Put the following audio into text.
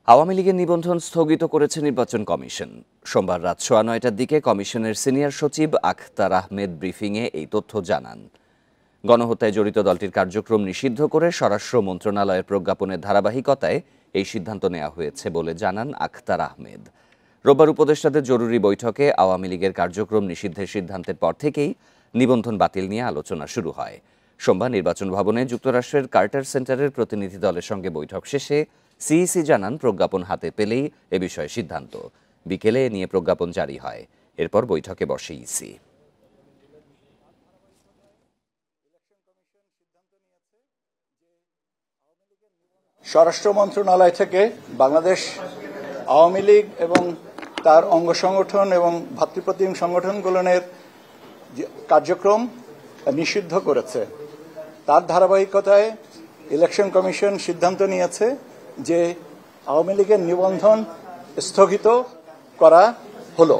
আওয়ামী লীগের নিবন্ধন স্থগিত করেছে নির্বাচন কমিশন। সোমবার রাত 9:30টার দিকে কমিশনের সিনিয়র সচিব আখতার আহমেদ ব্রিফিংয়ে এই তথ্য জানান। গণহত্যায় জড়িত দলটির কার্যক্রম নিষিদ্ধ করে স্বরাষ্ট্র মন্ত্রণালয়ের প্রজ্ঞাপনের ধারাবাহিকতায় এই সিদ্ধান্ত নেওয়া হয়েছে বলে জানান আখতার আহমেদ। রোববার উপদেষ্টাদের জরুরি বৈঠকে আওয়ামী লীগের কার্যক্রম নিষিদ্ধের সিদ্ধান্তের পর থেকেই নিবন্ধন বাতিল নিয়ে আলোচনা শুরু হয়। সোমবার নির্বাচন ভবনে যুক্তরাষ্ট্রের কার্টার সেন্টারের প্রতিনিধি দলের সঙ্গে বৈঠক শেষে সিইসি জানান প্রজ্ঞাপন হাতে পেলেই এ বিষয়ে সিদ্ধান্ত। বিকেলে এ নিয়ে প্রজ্ঞাপন জারি হয়। এরপর বৈঠকে বসে ইসি। স্বরাষ্ট্র মন্ত্রণালয় থেকে বাংলাদেশ আওয়ামী লীগ এবং তার অঙ্গ সংগঠন এবং ভাতৃপ্রতিম সংগঠনগুলোর কার্যক্রম নিষিদ্ধ করেছে। তার ধারাবাহিকতায় ইলেকশন কমিশন সিদ্ধান্ত নিয়েছে যে আওয়ামী লীগের নিবন্ধন স্থগিত করা হলো।